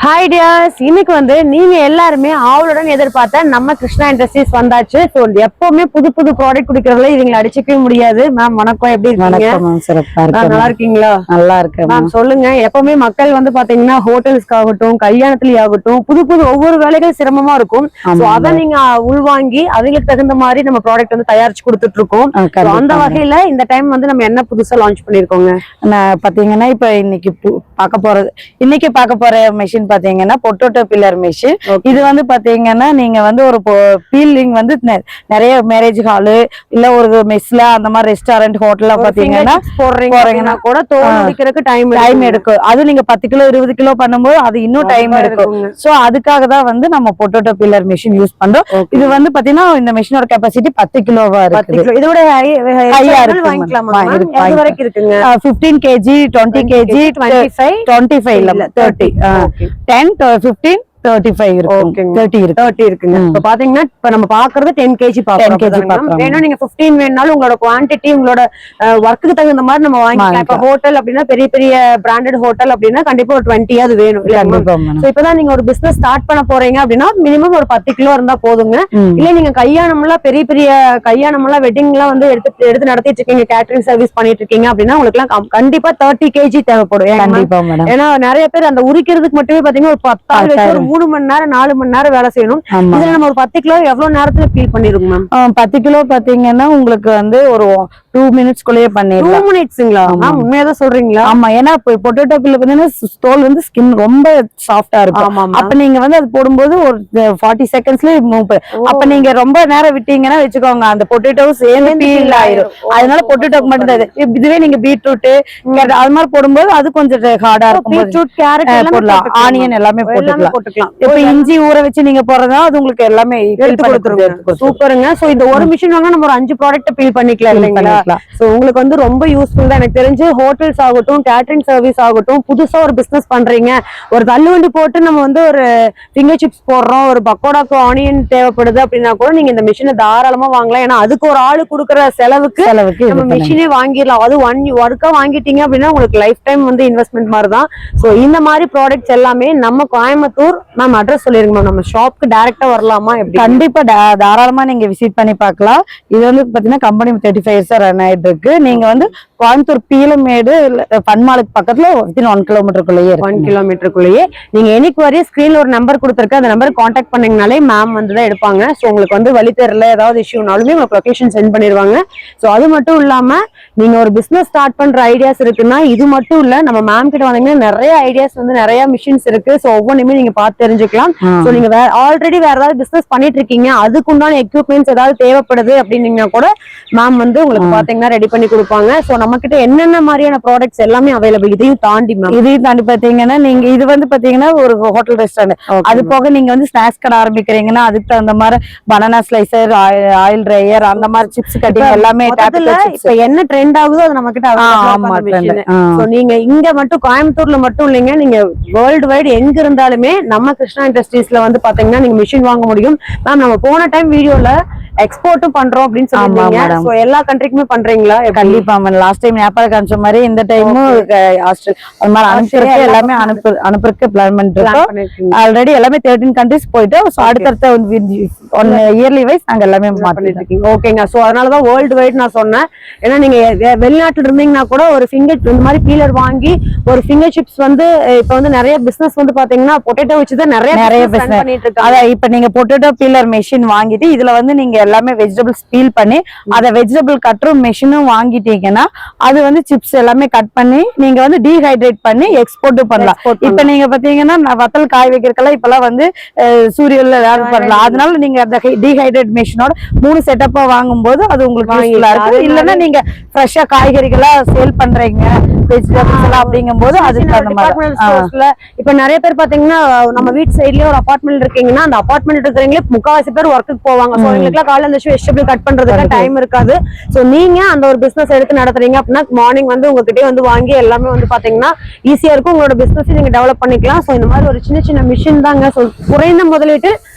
Hi tears, இன்னைக்கு நீங்க எல்லாருமே ஆவலுடன் எதிர்பார்த்த நம்ம கிருஷ்ணா இண்டஸ்ட்ரீஸ் வந்தாச்சு. ஸோ எப்பவுமே புது புது ப்ராடக்ட் குடிக்கிறதுல இவங்களை அடிச்சுக்கவே முடியாது. மேம் வணக்கம், எப்படி இருக்கீங்க? நல்லா இருக்கீங்களா? நல்லா இருக்கேன் மேம். சொல்லுங்க, எப்பவுமே மக்கள் பாத்தீங்கன்னா ஹோட்டல்ஸ்க்கு ஆகட்டும், கல்யாணத்துலயும் ஆகட்டும், புது புது ஒவ்வொரு வேலைகள் சிரமமா இருக்கும். ஸோ அதை நீங்க உள்வாங்கி அதுங்களுக்கு தகுந்த மாதிரி நம்ம ப்ராடக்ட் தயாரிச்சு கொடுத்துட்டு இருக்கோம். அந்த வகையில இந்த டைம் நம்ம என்ன புதுசா லான்ச் பண்ணிருக்கோங்க பாத்தீங்கன்னா இப்ப இன்னைக்கு பார்க்க போற மெஷின் பாத்தீங்கன்னா பொட்டேட்டோ பில்லர் மெஷின். இது பாத்தீங்கன்னா நீங்க ஒரு பீலிங் நிறைய மேரேஜ் ஹாலு இல்ல ஒரு மெஸ்ல அந்த மாதிரி ரெஸ்டாரண்ட் ஹோட்டல்ல பாத்தீங்கன்னா போறீங்கன்னா கூட தோல் டைம் எடுக்கும். அது நீங்க 10 கிலோ 20 கிலோ பண்ணும்போது அது இன்னும் டைம் எடுக்கும். சோ அதுக்காக தான் நம்ம பொட்டேட்டோ பில்லர் மெஷின் யூஸ் பண்றோம். இது பாத்தீங்கன்னா இந்த மெஷினோட கெப்பாசிட்டி 10 கிலோவா இருக்கு. இதோட ஹையா இருக்கு. 15 kg 20 kg 25 இல்ல 30 10 15 35 இருக்கும். 30 இருக்குங்க. இப்ப பாத்தீங்கன்னா இப்ப நம்ம பாக்குறது 10 kg பாக்குறோம். வேணும் நீங்க 15 வேணாலும் உங்களோட குவான்டிட்டி உங்களோட ஒர்க்குக்கு தகுந்த மாதிரி நம்ம வாங்கிக்கலாம். இப்ப ஹோட்டல் அப்படின்னா பெரிய பெரிய பிராண்டட் ஹோட்டல் அப்படின்னா கண்டிப்பா ஒரு 20 அது வேணும். இப்பதான் நீங்க ஒரு பிசினஸ் ஸ்டார்ட் பண்ண போறீங்க அப்படின்னா மினிமம் ஒரு 10 கிலோ இருந்தா போதுங்க. இல்ல நீங்க கல்யாணம் எல்லாம் பெரிய பெரிய கல்யாணம் எல்லாம் வெட்டிங் எல்லாம் எடுத்து நடத்திட்டு இருக்கீங்க, கேட்டரிங் சர்வீஸ் பண்ணிட்டு இருக்கீங்க அப்படின்னா உங்களுக்கு எல்லாம் கண்டிப்பா 30 kg தேவைப்படும். ஏன்னா நிறைய பேர் அந்த உரிக்கிறதுக்கு மட்டுமே பாத்தீங்கன்னா ஒரு 10 3 மணி நேரம் 4 மணி நேரம் வேலை செய்யணும். இதுல நம்ம ஒரு 10 கிலோ எவ்வளவு நேரத்துல ஃபீல் பண்ணிருக்கோம் மேம்? 10 கிலோ பாத்தீங்கன்னா உங்களுக்கு ஒரு 2 மினிட்ஸ்க்குள்ளேயே பண்ணிடலாம். 2 மினிட்ஸ்ங்களா? உண்மையாதான் சொல்றீங்களா? ஆமா, ஏன்னா பொட்டேட்டோ பில்லர் பாத்தீங்கன்னா தோல் ஸ்கின் ரொம்ப சாஃப்டா இருக்கும். அப்ப நீங்க அது போடும்போது ஒரு 40 செகண்ட்ஸ்ல அப்ப நீங்க ரொம்ப நேரம் விட்டீங்கன்னா வச்சுக்கோங்க, அந்த பொட்டேட்டோ சேர்ந்து பீல் ஆயிரும். அதனால பொட்டேட்டோக்கு மட்டும் இதுவே நீங்க பீட்ரூட் அது மாதிரி போடும்போது அது கொஞ்சம் ஹார்டா இருக்கும். பீட்ரூட், கேரட் போடலாம், ஆனியன் எல்லாமே போட்டுக்கலாம். இப்ப இஞ்சி ஊற வச்சு நீங்க போறதா அது உங்களுக்கு எல்லாமே எடுத்து கொடுத்துருங்க. சூப்பருங்க. சோ இந்த ஒரு மிஷின் வாங்க நம்ம ஒரு 5 ப்ராடக்ட் பீல் பண்ணிக்கலாம் இல்லைங்களா? சோ உங்களுக்கு ரொம்ப யூஸ்ஃபுல் தான். எனக்கு தெரிஞ்சு ஹோட்டல்ஸ் ஆகட்டும், கேட்டரிங் சர்வீஸ் ஆகட்டும், புதுசா ஒரு பிசினஸ் பண்றீங்க, ஒரு தள்ளுவண்டி போட்டு நம்ம ஒரு ஃபிங்கர் சிப்ஸ் போடுறோம், ஒரு பக்கோடாக்கு ஆனியன் தேவைப்படுது அப்படின்னா கூட நீங்க இந்த மிஷினை தாராளமா வாங்கலாம். ஏன்னா அதுக்கு ஒரு ஆளு கொடுக்குற செலவுக்கு நம்ம மிஷினே வாங்கிடலாம். அது ஒர்க்கா வாங்கிட்டீங்க அப்படின்னா உங்களுக்கு லைஃப் டைம் இன்வெஸ்ட்மெண்ட் மாதிரி தான். சோ இந்த மாதிரி ப்ராடக்ட்ஸ் எல்லாமே நம்ம கோயம்புத்தூர் மேம் அட்ரஸ் சொல்லிருங்க மேம். நம்ம ஷாப்க்கு டைரக்டா வரலாமா? கண்டிப்பா தாராளமா நீங்க விசிட் பண்ணி பார்க்கலாம். இது பாத்தீங்கன்னா கம்பெனி 35 இயர்ஸா ரன் ஆயிட்டு இருக்கு. நீங்க கோயம்புத்தூர் பீலமேடு பன்மாலுக்கு பக்கத்துல 1 கிலோமீட்டருக்குள்ளேயே 1 கிலோமீட்டருக்குள்ளேயே நீங்க எனிக்கு ஸ்கிரீன்ல ஒரு நம்பர் கொடுத்துருக்கு, அந்த நம்பர் கான்டாக்ட் பண்ணீங்கனாலே மேம் தான் எடுப்பாங்க. ஸோ உங்களுக்கு வழி தெரியல, ஏதாவது இஷ்யூனாலுமே உங்களுக்கு லொகேஷன் சென்ட் பண்ணிடுவாங்க. ஸோ அது மட்டும் இல்லாம நீங்க ஒரு பிசினஸ் ஸ்டார்ட் பண்ற ஐடியாஸ் இருக்குன்னா இது மட்டும் இல்ல, நம்ம மேம் கிட்ட வந்தீங்கன்னா நிறைய ஐடியாஸ் நிறைய மிஷின்ஸ் இருக்கு. ஸோ ஒவ்வொன்றுமே நீங்க பார்த்து தெரிஞ்சுக்கலாம். சோ நீங்க ஆல்ரெடி வேற ஏதாவது பிசினஸ் பண்ணிட்டு இருக்கீங்க, அதுக்குண்டான எக்யூப்மெண்ட்ஸ் ஏதாவது தேவைப்படுது அப்படின்னீங்கன்னா கூட மேம் உங்களுக்கு பாத்தீங்கன்னா ரெடி பண்ணி கொடுப்பாங்க. சோ நம்ம கிட்ட என்னென்ன மாதிரியான ப்ராடக்ட்ஸ் எல்லாமே அவைலபிள். இதையும் தாண்டி பாத்தீங்கன்னா நீங்க இது பாத்தீங்கன்னா ஒரு ஹோட்டல் ரெஸ்டாரண்ட், அது போக நீங்க ஸ்நாக்ஸ் கடை ஆரம்பிக்கிறீங்கன்னா அதுக்கு தகுந்த மாதிரி பனானா ஸ்லைசர், ஆயில் ட்ரையர், அந்த மாதிரி சிப்ஸ் கட்டிங் எல்லாமே இப்ப என்ன ட்ரெண்ட் ஆகுதோ அது நம்ம கிட்ட. நீங்க இங்க மட்டும் கோயம்புத்தூர்ல மட்டும் இல்லைங்க, நீங்க வேர்ல்டு வைடு எங்க இருந்தாலுமே நம்ம கிருஷ்ணா இண்டஸ்ட்ரீஸ்ல பாத்தீங்கன்னா நீங்க மிஷின் வாங்க முடியும். மேம் நம்ம போன டைம் வீடியோல எக்ஸ்போர்ட்டும் பண்றோம் அப்படின்னு சொல்லிருந்தீங்க. சோ எல்லா கண்ட்ரிக்குமே பண்றீங்களா? கண்டிப்பா. லாஸ்ட் டைம் நேபாள் காமிச்ச மாதிரி இந்த டைமும் எல்லாமே அனுப்புறதுக்கு பிளான் பண்ணிருக்கோம். ஆல்ரெடி எல்லாமே 13 கண்ட்ரிஸ் போயிட்டு அடுத்தடுத்த இயர்லி வைஸ் நாங்க எல்லாமே பண்ணிருக்கீங்க. ஓகேங்க. சோ அதனாலதான் வேர்ல்டு வைட் நான் சொன்னேன். ஏன்னா நீங்க வெளிநாட்டுல இருந்தீங்கன்னா கூட ஒரு ஃபிங்கர் இந்த மாதிரி பீலர் வாங்கி ஒரு ஃபிங்கர் சிப்ஸ் இப்ப நிறைய பிசினஸ் பாத்தீங்கன்னா பொட்டேட்டோ வச்சுதான் நிறைய பண்ணிட்டு இருக்காங்க. இப்ப நீங்க பொட்டேட்டோ பீலர் மெஷின் வாங்கிட்டு இதுல நீங்க எல்லாமே வெஜிடபிள்ஸ் பீல் பண்ணி அத வெஜிடபிள் கட்டரும் மெஷினும் வாங்கிட்டீங்கன்னா அது சிப்ஸ் எல்லாமே கட் பண்ணி நீங்க டீஹைட்ரேட் பண்ணி எக்ஸ்போர்ட் பண்ணலாம். இப்ப நீங்க பாத்தீங்கன்னா வத்தல் காய் வைக்கிறதுக்கெல்லாம் இப்பெல்லாம் சூரியன்ல பண்ணலாம். அதனால நீங்க அந்த டீஹைட்ரேட் மெஷினோட 3 செட்டப்பா வாங்கும்போது அது உங்களுக்கு யூஸ்ஃபுல்லா இருக்கு. இல்லன்னா நீங்க ஃப்ரெஷ்ஷா காய்கறிகளா சேல் பண்றீங்க வெஜிடபிள்ஸ் எல்லாம் அப்படிங்கும்போது அதுக்கு அந்த மாதிரி இப்ப நிறைய பேர் பாத்தீங்கன்னா நம்ம வீட்டு சைட்லயே ஒரு அபார்ட்மெண்ட் இருக்கீங்கன்னா அந்த அபார்ட்மெண்ட் இருக்கிறவங்களே முக்காவாசி பேர் ஒர்க்குக்கு போவாங்க. காலையில அந்த வெஜிடபிள் கட் பண்றதுக்கு டைம் இருக்காது. சோ நீங்க அந்த ஒரு பிசினஸ் எடுத்து நடத்துறீங்க அப்படின்னா மார்னிங் உங்ககிட்ட வாங்கி எல்லாமே பாத்தீங்கன்னா ஈஸியா இருக்கும். உங்களோட பிசினஸ் நீங்க டெவலப் பண்ணிக்கலாம். சோ இந்த மாதிரி ஒரு சின்ன சின்ன மிஷின் தாங்க. குறைந்த முதலீட்டு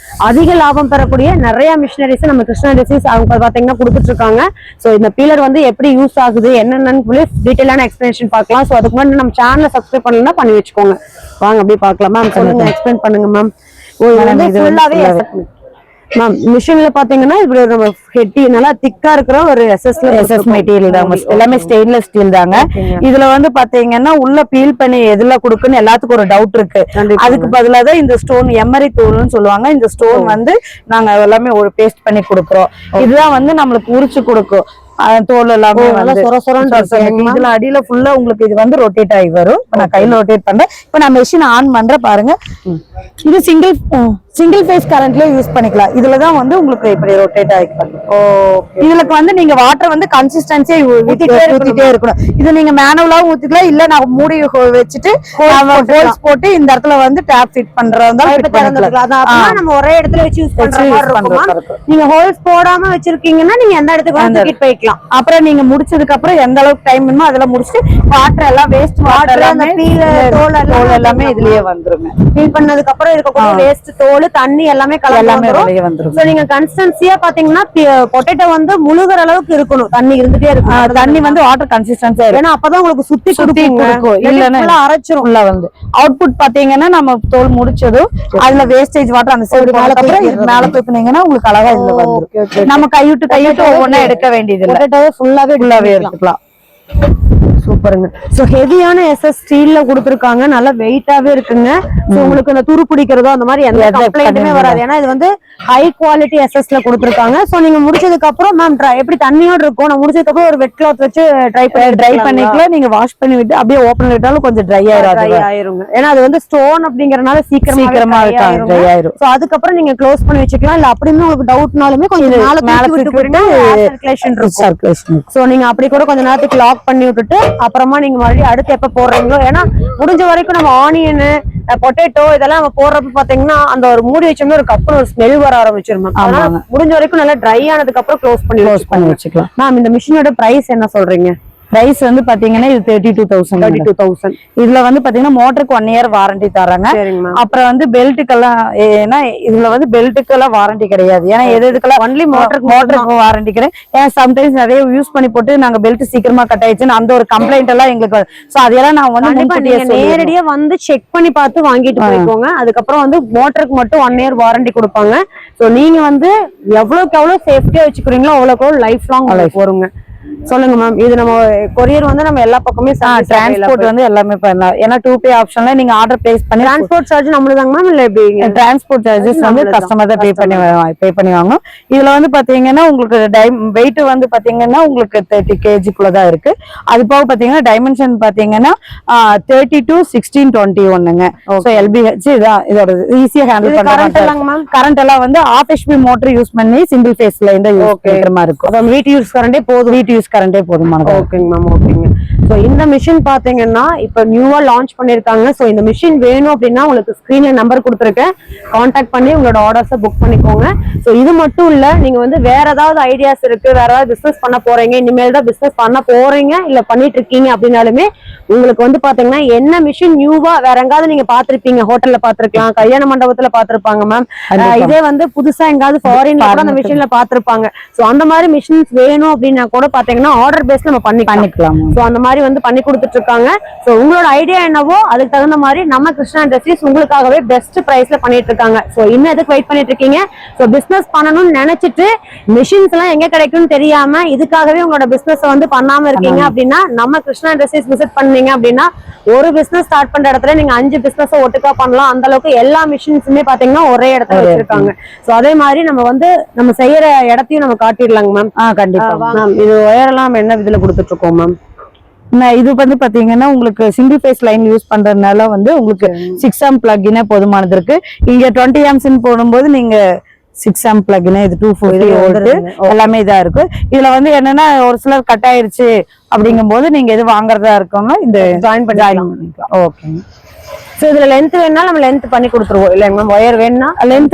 அதிக லாபம் பெறக்கூடிய நிறைய மிஷினரிஸ் நம்ம கிருஷ்ணா இண்டஸ்ட்ரீஸ் அவங்க பாத்தீங்கன்னா கொடுத்துட்டு இருக்காங்க. சோ இந்த பீலர் வந்து எப்படி யூஸ் ஆகுது என்னென்னு டீடைலான எக்ஸ்பிளனேஷன் பார்க்கலாம். சோ அதுக்கு முன்னாடி நம்ம சேனலை சப்ஸ்கிரைப் பண்ணலன்னா பண்ணி வச்சுக்கோங்க. வாங்க அப்படியே பார்க்கலாம். மேம் சொல்லுங்க, எக்ஸ்பிளைன் பண்ணுங்க மேம். ஃபுல்லாவே மேம் மிஷின்ல பாத்தீங்கன்னா இப்படி நம்ம ஹெட்டி நல்லா திக்கா இருக்கிற ஒரு எஸ்எஸ் மெட்டீரியல் தான், எல்லாமே ஸ்டெயின்லெஸ் ஸ்டீல் தாங்க. இதுல வந்து பாத்தீங்கன்னா உள்ள பீல் பண்ணி எதுல குடுக்குன்னு எல்லாத்துக்கும் ஒரு டவுட் இருக்கு. அதுக்கு பதிலா தான் இந்த ஸ்டோன் எமரி தூள்னு சொல்லுவாங்க. இந்த ஸ்டோன் வந்து நாங்க எல்லாமே ஒரு பேஸ்ட் பண்ணி கொடுக்குறோம். இதுதான் வந்து நம்மளுக்கு உரிச்சு கொடுக்கும். தோல் எல்லாமே இதுல அடியில ஃபுல்லா உங்களுக்கு இது வந்து ரொட்டேட் ஆகி வரும். நான் கையில ரொட்டேட் பண்றேன். இப்ப நான் மெஷின் ஆன் பண்றேன் பாருங்க. இது சிங்கிள் ஃபேஸ் கரண்ட்லயே யூஸ் பண்ணிக்கலாம். இதுலதான் வந்து உங்களுக்கு இப்படி ரொட்டேட் ஆகிக்கலாம். இதுல வந்து நீங்க வாட்டர் வந்து கன்சிஸ்டன்சியா ஊத்திட்டே இருக்கணும். இது நீங்க மேனுவலாவும் ஊத்திக்கலாம், இல்ல நான் மூடி வச்சுட்டு ஹோல்ஸ் போட்டு இந்த இடத்துல வந்து டேப் ஃபிட் பண்றதா நம்ம ஒரே இடத்துல வச்சு யூஸ் பண்றோம். நீங்க ஹோல்ஸ் போடாம வச்சிருக்கீங்கன்னா நீங்க எந்த இடத்துக்கு தூக்கிட்டு போய்க்கலாம். அப்புறம் நீங்க முடிச்சதுக்கு அப்புறம் எந்த அளவுக்கு டைம் வேணுமோ அதெல்லாம் முடிச்சுட்டு வாட்டர் எல்லாம் வேஸ்ட் வாட்டர் தோல் எல்லாமே இதுலயே வந்துருங்க. ஃபீல் பண்ணதுக்கு அப்புறம் இருக்கக்கூடிய வேஸ்ட் தோல் தண்ணி எல்லாமே வந்துரும். சோ நீங்க கன்சிஸ்டன்சியா பாத்தீங்கன்னா பொட்டேட்டோ வந்து முழுகிற அளவுக்கு இருக்கணும். தண்ணி இருந்துட்டே இருக்கும். தண்ணி வந்து வாட்டர் கன்சிஸ்டன்சியா ஏன்னா அப்பதான் உங்களுக்கு சுத்தி கொடுக்கும். இல்லன்னா அரைச்சிரும். உள்ள வந்து அவுட்புட் பாத்தீங்கன்னா நம்ம தோல் முடிச்சதும் அதுல வேஸ்டேஜ் வாட்டர் அந்த சைடு மேல தூக்குனீங்கன்னா உங்களுக்கு அழகா இதுல வந்துரும். நம்ம கைவிட்டு ஒவ்வொன்னா எடுக்க வேண்டியது இல்ல. பொட்டேட்டோவே ஃபுல்லாவே எடுத்துக்கலாம். சூப்பருங்க. சோ ஹெவியான எஸ்எஸ் ஸ்டீல்ல கொடுத்திருக்காங்க. நல்லா வெயிட்டாவே இருக்குங்க. சோ உங்களுக்கு அந்த துரு பிடிக்கிறதோ அந்த மாதிரி எந்த கம்ப்ளைண்ட்டுமே வராது. ஏன்னா இது வந்து ஹை குவாலிட்டி எஸ்எஸ்ல கொடுத்திருக்காங்க. சோ நீங்க முடிச்சதுக்கு அப்புறம் மேம் எப்படி தண்ணியோட இருக்கும், நான் முடிச்சதுக்கு அப்புறம் ஒரு வெட் கிளாத் வச்சு ட்ரை பண்ணிக்கலாம். நீங்க வாஷ் பண்ணி விட்டு அப்படியே ஓபன் விட்டாலும் கொஞ்சம் ட்ரை ஆயிருங்க. ஏன்னா அது வந்து ஸ்டோன் அப்படிங்கறனால சீக்கிரமா ட்ரை ஆயிரும். சோ அதுக்கப்புறம் நீங்க க்ளோஸ் பண்ணி வச்சுக்கலாம். இல்ல அப்படின்னு உங்களுக்கு டவுட்னாலுமே கொஞ்சம் மேல சர்க்குலேஷன் இருக்கும். சோ நீங்க அப்படி கூட கொஞ்ச நேரத்துக்கு லாக் பண்ணி விட்டுட்டு அப்புறமா நீங்க மறுபடியும் அடுத்து எப்ப போடுறீங்களோ, ஏன்னா முடிஞ்ச வரைக்கும் நம்ம ஆனியன் பொட்டேட்டோ இதெல்லாம் நம்ம போடுறப்ப பாத்தீங்கன்னா அந்த ஒரு மூடி வச்சோம்னா ஒரு கப்புன்னு ஒரு ஸ்மெல் வர ஆரம்பிச்சிருமா. அதனால முடிஞ்ச வரைக்கும் நல்லா ட்ரை ஆனதுக்கு அப்புறம் க்ளோஸ் பண்ணி வச்சுக்கலாம். மேம் இந்த மிஷினோட பிரைஸ் என்ன சொல்றீங்க? பிரைஸ் வந்து பாத்தீங்கன்னா இது 32,000. இதுல வந்து பாத்தீங்கன்னா மோட்டருக்கு 1 இயர் வாரண்டி தராங்க. அப்புறம் வந்து பெல்ட்டுக்கெல்லாம் ஏன்னா இதுல வந்து பெல்ட்டுக்கெல்லாம் வாரண்டி கிடையாது. ஏன்னா எதுக்கெல்லாம் ஒன்லி மோட்டருக்கு வாரண்டி கிடையாது. ஏன்னா சம்டைம்ஸ் நிறைய யூஸ் பண்ணி போட்டு நாங்க பெல்ட் சீக்கிரமா கட் ஆயிடுச்சுன்னு அந்த ஒரு கம்ப்ளைண்ட் எல்லாம் எங்களுக்கு. சோ அதெல்லாம் நான் வந்து நேரடியா வந்து செக் பண்ணி பார்த்து வாங்கிட்டு போய்க்கோங்க. அதுக்கப்புறம் வந்து மோட்டருக்கு மட்டும் 1 இயர் வாரண்டி கொடுப்பாங்க. சோ நீங்க வந்து எவ்வளவுக்கு எவ்வளவு சேஃப்டியா வச்சுக்கிறீங்களோ அவ்வளவுக்கு லைஃப் லாங் வருங்க. சொல்லுங்க மேம். இது நம்ம கொரியர் வந்து நம்ம எல்லா பக்கமே டிரான்ஸ்போர்ட் வந்து எல்லாமே பண்ணலாம். ஏன்னா 2Pay ஆப்ஷன்ல நீங்க ஆர்டர் பிளேஸ் பண்ணி டிரான்ஸ்போர்ட் சார்ஜ் நம்மளுதாங்க மேம் இல்ல எப்படி? டிரான்ஸ்போர்ட் சார்ஜஸ் வந்து கஸ்டமர் தான் பே பண்ணி வாங்கணும். இதுல வந்து பாத்தீங்கன்னா உங்களுக்கு வெயிட் வந்து பாத்தீங்கன்னா உங்களுக்கு 30 kg தான் இருக்கு. அது போக பாத்தீங்கன்னா டைமென்ஷன் பாத்தீங்கன்னா 32, 16, 21ங்க. சோ LBH இதான் இதோட ஈஸியா ஹேண்டில் பண்றாங்க. கரண்ட் எல்லாம் வந்து half HP மோட்டர் யூஸ் பண்ணி சிங்கிள் ஃபேஸ்ல இந்த யூஸ் பண்ற மாதிரி இருக்கும். வீட்டு யூஸ் கரண்டே போதும். வீட்டு யூஸ் கரண்டே போதுமானது. ஓகேங்க மேம், ஓகேங்க. சோ இந்த மிஷின் பாத்தீங்கன்னா இப்ப நியூவா லான்ச் பண்ணிருக்காங்க. சோ இந்த மிஷின் வேணும் அப்படின்னா உங்களுக்கு ஸ்கிரீன்ல நம்பர் கொடுத்துருக்கேன். கான்டாக்ட் பண்ணி உங்களோட ஆர்டர்ஸை புக் பண்ணிக்கோங்க. சோ இது மட்டும் இல்ல, நீங்க வந்து வேற ஏதாவது ஐடியாஸ் இருக்கு, வேற ஏதாவது பிசினஸ் பண்ண போறீங்க, இனிமேல் தான் பிசினஸ் பண்ண போறீங்க இல்ல பண்ணிட்டு இருக்கீங்க அப்படின்னாலுமே உங்களுக்கு வந்து பாத்தீங்கன்னா என்ன மிஷின் நியூவா வேற எங்காவது நீங்க பாத்திருப்பீங்க, ஹோட்டல்ல பாத்திருக்கலாம், கல்யாண மண்டபத்துல பாத்திருப்பாங்க மேம். இதே வந்து புதுசா எங்காவது ஃபாரின்ல கூட அந்த மிஷின்ல பாத்திருப்பாங்க. சோ அந்த மாதிரி மிஷின்ஸ் வேணும் அப்படின்னா கூட பாத்தீங்கன்னா ஆர்டர் பேஸ்ல நம்ம பண்ணிக்கலாம். சோ அந்த மாதிரி வந்து பண்ணி கொடுத்துட்டு இருக்காங்க. சோ உங்களோட ஐடியா என்னவோ அதுக்கு தகுந்த மாதிரி நம்ம கிருஷ்ணா இண்டஸ்ட்ரீஸ் உங்களுக்காகவே பெஸ்ட் பிரைஸ்ல பண்ணிட்டு இருக்காங்க. சோ இன்னும் எதுக்கு வெயிட் பண்ணிட்டு இருக்கீங்க? சோ பிசினஸ் பண்ணணும்னு நினைச்சிட்டு மிஷின்ஸ் எல்லாம் எங்க கிடைக்கும்னு தெரியாம இதுக்காகவே உங்களோட பிசினஸ் வந்து பண்ணாம இருக்கீங்க அப்படின்னா நம்ம கிருஷ்ணா இண்டஸ்ட்ரீஸ் விசிட் பண்ணீங்க அப்படின்னா ஒரு பிசினஸ் ஸ்டார்ட் பண்ற இடத்துல நீங்க 5 பிசினஸ் ஒட்டுக்கா பண்ணலாம். அந்த அளவுக்கு எல்லா மிஷின்ஸுமே பாத்தீங்கன்னா ஒரே இடத்துல வச்சிருக்காங்க. சோ அதே மாதிரி நம்ம செய்யற இடத்தையும் நம்ம காட்டிடலாங்க மேம். கண்டிப்பா மேம். இது ஒயரெல்லாம் என்ன இதுல கொடுத்துட்டு இருக்கோம் மேம்? இது வந்து பாத்தீங்கன்னா உங்களுக்கு சிங்கிள் ஃபேஸ் லைன் யூஸ் பண்றதுனால வந்து உங்களுக்கு 6 amp பிளக் போதுமானது இருக்கு. இங்க 20 amps போடும்போது நீங்க 6 amp பிளக் இது 240 வோல்ட் எல்லாமே இதா இருக்கு. இதுல வந்து என்னன்னா ஒரு சிலர் கட் ஆயிருச்சு அப்படிங்கும் போது நீங்க எது வாங்குறதா இருக்கோம்னா இந்த ஜாயின் பண்ணிக்கலாம். ஓகே. சோ இதுல லென்த் வேணா நம்ம லென்த் பண்ணி கொடுத்துருவோம் இல்லங்க மேம். ஒயர் வேணா லென்த்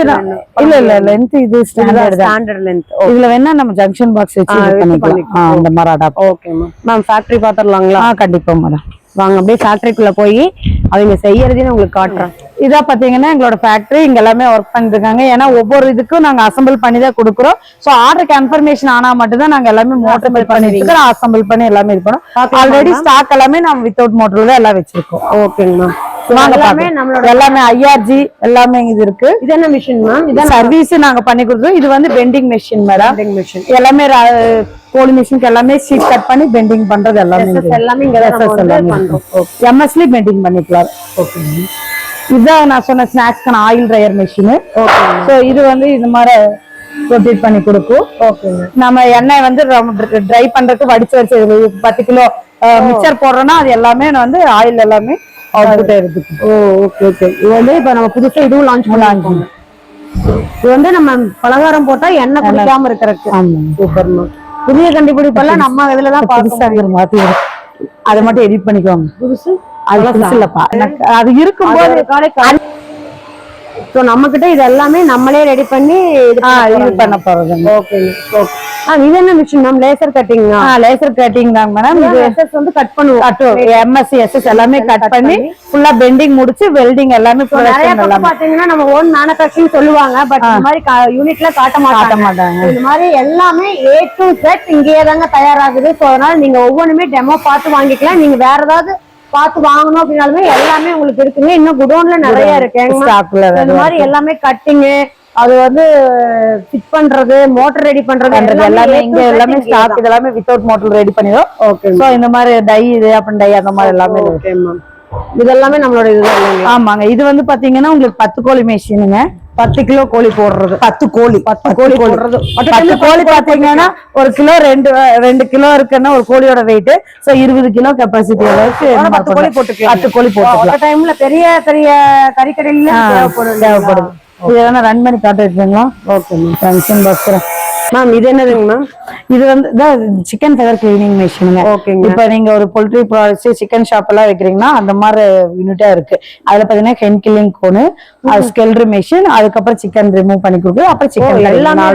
இல்ல லென்த் இது ஸ்டாண்டர்ட் லென்த். இதுல வேணா நம்ம ஜங்ஷன் பாக்ஸ் வச்சு பண்ணிக்கலாம். அந்த மாதிரி adapt. Okay ma'am. Ma'am factory பாத்துறலாங்களா? கண்டிப்பா மேடம். வாங்க அப்படியே ஃபேக்டரிக்குள்ள போய் அவங்க செய்யறதையும் உங்களுக்கு காட்டுறேன். இதா பாத்தீங்கன்னா எங்களோட ஃபேக்டரி இங்க எல்லாமே ஒர்க் பண்ணிட்டு இருக்காங்க. ஏன்னா ஒவ்வொரு இதுக்கும் நாங்க அசம்பிள் பண்ணி தான் கொடுக்குறோம். சோ ஆர்டர் கன்ஃபர்மேஷன் ஆனா மட்டும் தான் நாங்க எல்லாமே மோட்டர் பில் பண்ணிட்டு அசம்பிள் பண்ணி எல்லாமே இது பண்ணோம். ஆல்ரெடி ஸ்டாக் எல்லாமே நம்ம வித்தவுட் மோட்டர்ல தான் எல்லாம் வச்சிருக்கோம். ஓகேங்களா. எல்லாமே நம்மளோட எல்லாமே ஐஆர்ஜி எல்லாமே இது இருக்கு. இது என்ன மிஷின் மேம்? இதான் சர்வீஸ் நாங்க பண்ணி கொடுத்தோம். இது வந்து பெண்டிங் மெஷின் மேடம். எல்லாமே கோழி மிஷினுக்கு எல்லாமே ஷீட் கட் பண்ணி பெண்டிங் பண்றது எல்லாமே இங்க பண்றோம். எம்எஸ்லி பெண்டிங் பண்ணிக்கலாம். ஓகே. இதுதான் நான் சொன்ன ஸ்நாக்ஸ்க்கான ஆயில் ட்ரையர் மிஷின். சோ இது வந்து இந்த மாதிரி ரொட்டேட் பண்ணி கொடுக்கும். ஓகேங்க. நம்ம எண்ணெய் வந்து ட்ரை பண்றதுக்கு வடிச்சு 10 கிலோ மிக்சர் போடுறோம்னா அது எல்லாமே வந்து ஆயில் எல்லாமே அவுட்புட் இருக்கு. Okay okay. இது வந்து இப்ப நம்ம புதுசா இதுவும் லான்ச் பண்ணலாம். இது வந்து நம்ம பலகாரம் போட்டா எண்ணெய் குடிக்காம இருக்கிறதுக்கு. சூப்பர். புதிய கண்டுபிடிப்பெல்லாம் நம்ம இதுலதான் மாத்தி அதை மட்டும் எடிட் பண்ணிக்குவாங்க. புதுசு அது புதுசு இல்லப்பா, அது இருக்கும்போது நம்ம கிட்ட இது எல்லாமே நம்மளே ரெடி பண்ணி இது பண்ண போறது. ஓகே. இது என்ன machine ma'am? Laser cutting. Laser cutting தான் மேடம். இது எஸ்எஸ் வந்து கட் பண்ணுவோம். எம்எஸ்சி எஸ்எஸ் எல்லாமே கட் பண்ணி ஃபுல்லா பெண்டிங் முடிச்சு வெல்டிங் எல்லாமே பாத்தீங்கன்னா நம்ம ஓன் மேனுஃபேக்சரிங் சொல்லுவாங்க. பட் இந்த மாதிரி யூனிட்ல காட்ட மாட்டாங்க. இந்த மாதிரி எல்லாமே A to Z இங்கேயே தாங்க தயாராகுது. சோ அதனால நீங்க ஒவ்வொன்றுமே டெமோ பார்த்து வாங்கிக்கலாம். நீங்க வேற ஏதாவது பார்த்து வாங்கணும் அப்படின்னாலுமே எல்லாமே உங்களுக்கு இருக்குங்க. இன்னும் குடோன்ல நிறைய இருக்கு. இந்த மாதிரி எல்லாமே கட்டிங், அது வந்து ஃபிட் பண்றது, மோட்டர் ரெடி பண்றது எல்லாமே இங்க எல்லாமே ஸ்டாக். இதெல்லாமே வித்தவுட் மோட்டர் ரெடி பண்ணிடும். ஓகே. சோ இந்த மாதிரி டை இது அப்படி டை அந்த மாதிரி எல்லாமே. Okay ma'am. இதெல்லாமே நம்மளோட இதுதான். ஆமாங்க. இது வந்து பாத்தீங்கன்னா உங்களுக்கு 10 கோழி மெஷினுங்க. 10 கிலோ கோழி போடுறது. 10 கோழி போடுறது. 10 கோழி பாத்தீங்கன்னா 1 கிலோ 2 கிலோ இருக்குன்னா ஒரு கோழியோட வெயிட். சோ 20 கிலோ கெப்பாசிட்டி அளவுக்கு 10 கோழி போட்டுக்கலாம். 10 கோழி போட்டுக்கலாம். டைம்ல பெரிய பெரிய கறிக்கடையில தேவைப்படுது. இதெல்லாம் ரன் பண்ணி காட்ட வச்சுங்களா? Okay ma'am. ஃபங்க்ஷன் பாக்குறேன் மேம். இது என்னதுங்க மேம்? இது வந்து சிக்கன் ஃபெதர் கிளீனிங் மிஷினுங்க. ஓகேங்க. இப்ப நீங்க ஒரு பொல்ட்ரி ப்ராடக்ட்ஸ் சிக்கன் ஷாப் எல்லாம் வைக்கிறீங்கன்னா அந்த மாதிரி யூனிட்டா இருக்கு. அதுல பாத்தீங்கன்னா ஹென் கில்லிங் கோனு, ஸ்கெல்டர் மிஷின், அதுக்கப்புறம் சிக்கன் ரிமூவ் பண்ணி கொடுக்குது. அப்புறம் சிக்கன் எல்லாமே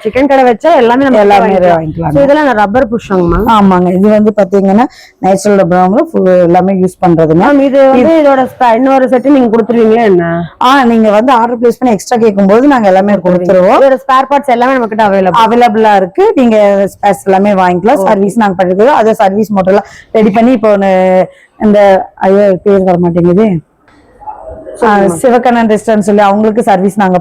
சிக்கன் கடை வச்சா எல்லாமே வாங்கிக்கலாம். இதெல்லாம் ரப்பர் புஷ்ஷாங்க மேம். ஆமாங்க. இது வந்து பாத்தீங்கன்னா நேச்சுரல் ரப்பர் எல்லாமே யூஸ் பண்றதுங்க. இது வந்து இதோட இன்னொரு செட் நீங்க கொடுத்துருவீங்களா என்ன? நீங்க வந்து ஆர்டர் பிளேஸ் பண்ணி எக்ஸ்ட்ரா கேட்கும்போது நாங்க எல்லாமே கொடுத்துருவோம். இதோட ஸ்பேர் பார்ட்ஸ் எல்லாமே நம்ம கிட்ட அவைலபிளா இருக்கு. நீங்க ஸ்பேர்ஸ் எல்லாமே வாங்கிக்கலாம். சர்வீஸ் நாங்க பண்ணிருக்கோம். அதை சர்வீஸ் மோட்டர்லாம் ரெடி பண்ணி இப்போ இந்த பேர் வர மாட்டேங்குது, சிவகண்ணன் ரெஸ்டாரண்ட் சொல்லி அவங்களுக்கு சர்வீஸ் நாங்க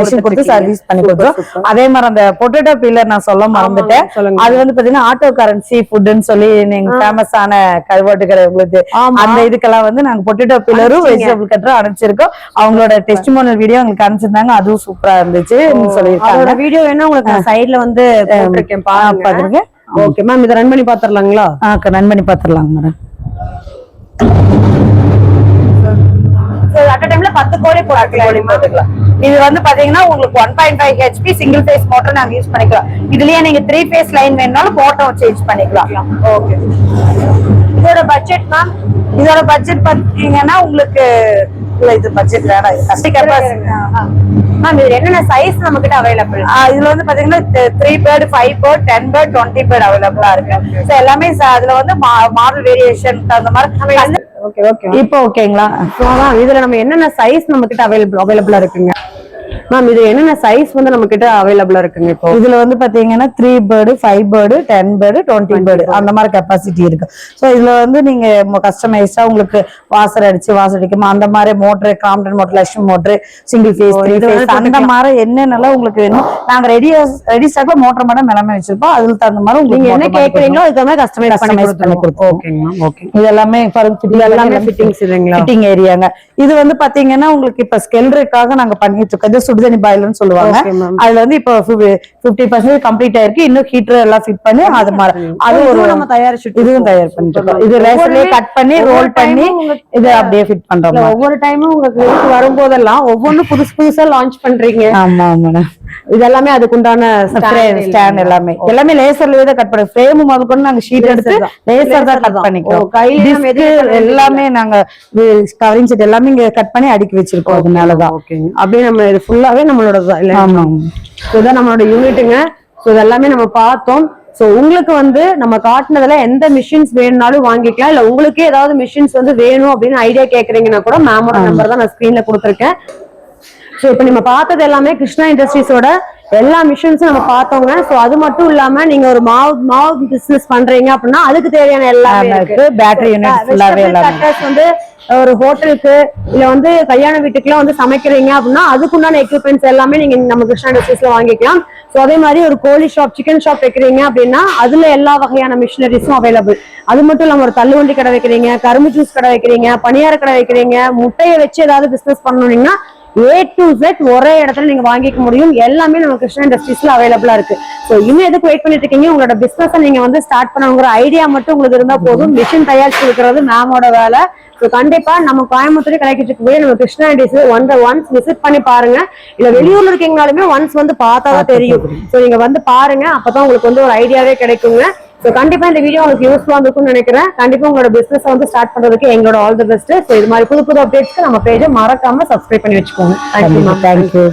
மெஷின் கொடுத்து சர்வீஸ் பண்ணி கொடுத்தோம். அதே மாதிரி அந்த பொட்டேட்டோ பீலர் நான் சொல்ல மறந்துட்டேன். அது வந்து பாத்தீங்கன்னா ஆட்டோ கரன்சி ஃபுட்னு சொல்லி நீங்க ஃபேமஸ் ஆன கருவாட்டு கடை உங்களுக்கு அந்த இதுக்கெல்லாம் வந்து நாங்க பொட்டேட்டோ பீலரும் வெஜிடபிள் கட்டரும் அனுப்பிச்சிருக்கோம். அவங்களோட டெஸ்டிமோனியல் வீடியோ உங்களுக்கு அனுப்பிச்சிருந்தாங்க. அதுவும் சூப்பரா இருந்துச்சு சொல்லிருக்காங்க. வீடியோ வேணா உங்களுக்கு சைட்ல வந்து போட்டிருக்கேன், பாருங்க. Okay ma'am. இதை ரன் பண்ணி பாத்துறலாங்களா? ரன் பண்ணி பாத்துறலாங்க மேடம். அட் டைம்ல 10 கோழி போட்டுக்கலாம். இது வந்து பாத்தீங்கன்னா உங்களுக்கு 1.5 HP சிங்கிள் ஃபேஸ் மோட்டர் நாங்க யூஸ் பண்ணிக்கலாம். இதுலயே நீங்க 3 ஃபேஸ் லைன் வேணும்னாலும் மோட்டர் சேஞ்ச் பண்ணிக்கலாம். ஓகே. இதோட பட்ஜெட் மேம்? இதோட பட்ஜெட் பாத்தீங்கன்னா உங்களுக்கு இது பட்ஜெட் வேணாம். மேம் இது என்னென்ன சைஸ் நம்ம கிட்ட அவைலபிள்? இதுல வந்து பாத்தீங்கன்னா 3 பேர்ட், 5 பேர்ட், 10 பேர்ட், 20 பேர்ட் அவைலபிளா இருக்கு. சோ எல்லாமே அதுல வந்து மாடல் வேரியேஷன் அந்த மாதிரி. Okay okay. இப்போ ஓகேங்களா? இதுல நம்ம என்னென்ன சைஸ் நம்ம கிட்ட அவைலபிளா இருக்குங்க மேம்? இது என்னென்ன சைஸ் வந்து நம்ம கிட்ட அவைலபிளா இருக்குங்க? இப்போ இதுல வந்து பாத்தீங்கன்னா 3 பேர்டு, 5 பேர்டு, 10 பேர்டு, 20 பேர்டு அந்த மாதிரி கெப்பாசிட்டி இருக்கு. சோ இதுல வந்து நீங்க கஸ்டமைஸ்டா உங்களுக்கு வாசர் அடிக்குமா அந்த மாதிரி motor, Crompton motor, Lakshmi motor, single phase, 3 phase அந்த மாதிரி என்னென்னலாம் உங்களுக்கு வேணும் நாங்க ரெடி ஸ்டாக்ல மோட்டர் மேடம் எல்லாமே வச்சிருப்போம். அதுல தகுந்த மாதிரி உங்களுக்கு என்ன கேக்குறீங்களோ அதுக்கு மாதிரி கஸ்டமைஸ் பண்ணி கொடுத்துருவோம். ஓகேங்க. ஓகே. இது எல்லாமே ஃபிட்டிங்ஸ் இல்லைங்களா? ஃபிட்டிங் ஏரியாங்க. இது வந்து பாத்தீங்கன்னா உங்களுக்கு இப்ப ஸ்கெல்டருக்காக நாங்க பண்ணிட்டு இருக்கோம். சுடுதண்ணி பாய்லர்னு சொல்லுவாங்க. அதுல வந்து இப்போ 50% கம்ப்ளீட் ஆயிருக்கு. இன்னும் ஹீட்டர் எல்லாம் ஃபிட் பண்ணி அது மாதிரி அது ஒரு நம்ம தயாரிச்சுட்டு இதுவும் தயார் பண்ணிட்டு இது லேசர்லயே கட் பண்ணி ரோல் பண்ணி இது அப்படியே ஃபிட் பண்றோம். ஒவ்வொரு டைமும் உங்களுக்கு வரும்போதெல்லாம் ஒவ்வொன்றும் புதுசா லான்ச் பண்றீங்க. ஆமா ஆமா. இதெல்லாமே அதுக்குண்டான ஸ்டாண்ட் எல்லாமே லேசர்லயே தான் கட் பண்ணி ஃப்ரேம் முதல் கொண்டு நாங்க ஷீட் எடுத்து லேசர் தான் கட் பண்ணிக்கிறோம். எல்லாமே நாங்க கவரிங் செட் எல்லாமே இங்க கட் பண்ணி அடுக்கி வச்சிருக்கோம். அதனாலதான் அப்படியே நம்ம இது ஃபுல்லாவே நம்மளோட இதுதான் நம்மளோட யூனிட்டுங்க. இதெல்லாமே நம்ம பார்த்தோம். சோ உங்களுக்கு வந்து நம்ம காட்டுனதுல எந்த மிஷின்ஸ் வேணும்னாலும் வாங்கிக்கலாம். இல்ல உங்களுக்கே ஏதாவது மிஷின்ஸ் வந்து வேணும் அப்படின்னு ஐடியா கேக்குறீங்கன்னா கூட மேமோட நம்பர் தான் நான் ஸ்கிரீன்ல கொடுத்துருக்கேன். சோ இப்ப நம்ம பார்த்தது எல்லாமே கிருஷ்ணா இண்டஸ்ட்ரீஸோட எல்லா மிஷின்ஸும் நம்ம பார்த்தோங்க. சோ அது மட்டும் இல்லாம நீங்க ஒரு மாவு பிசினஸ் பண்றீங்க அப்படின்னா அதுக்கு தேவையான எல்லாமே இருக்கு. பேட்டரி யூனிட் ஃபுல்லாவே வந்து ஒரு ஹோட்டலுக்கு இல்ல வந்து கல்யாண வீட்டுக்குலாம் வந்து சமைக்கிறீங்க அப்படின்னா அதுக்குண்டான எக்யூப்மெண்ட்ஸ் எல்லாமே நீங்க நம்ம கிருஷ்ணா இண்டஸ்ட்ரீஸ்ல வாங்கிக்கலாம். சோ அதே மாதிரி ஒரு கோழி ஷாப் சிக்கன் ஷாப் வைக்கிறீங்க அப்படின்னா அதுல எல்லா வகையான மிஷினரிஸும் அவைலபிள். அது மட்டும் இல்லாம ஒரு தள்ளுவண்டி கடை வைக்கிறீங்க, கரும்பு ஜூஸ் கடை வைக்கிறீங்க, பணியார கடை வைக்கிறீங்க, முட்டையை வச்சு ஏதாவது பிசினஸ் பண்ணணும்னா A to Z ஒரே இடத்துல நீங்க வாங்கிக்க முடியும். எல்லாமே நம்ம கிருஷ்ணா இண்டஸ்ட்ரீஸ்ல அவைலபிளா இருக்கு. சோ இன்னும் எதுக்கு வெயிட் பண்ணிட்டு இருக்கீங்க? உங்களோட பிசினஸ் நீங்க வந்து ஸ்டார்ட் பண்ணணுங்கிற ஐடியா மட்டும் உங்களுக்கு இருந்தா போதும். மிஷின் தயாரிச்சு கொடுக்கறது மேமோட வேலை. சோ கண்டிப்பா நம்ம கோயம்புத்தூர் கிடைக்கிட்டு போய் நம்ம கிருஷ்ணா இண்டஸ்ட்ரீஸ் ஒன்ஸ் விசிட் பண்ணி பாருங்க. இல்ல வெளியூர்ல இருக்கீங்கனாலுமே ஒன்ஸ் வந்து பார்த்தாதான் தெரியும். சோ நீங்க வந்து பாருங்க, அப்பதான் உங்களுக்கு வந்து ஒரு ஐடியாவே கிடைக்குங்க. சோ கண்டிப்பா இந்த வீடியோ உங்களுக்கு யூஸ்ஃபுல்லா இருக்கும்னு நினைக்கிறேன். கண்டிப்பா உங்களோட பிசினஸ் வந்து ஸ்டார்ட் பண்றதுக்கு எங்களோட ஆல் தி பெஸ்ட். சோ இது மாதிரி புது புது அப்டேட்ஸ்க்கு நம்ம பேஜை மறக்காம சப்ஸ்கிரைப் பண்ணி வச்சுக்கோங்க. தேங்க்யூ.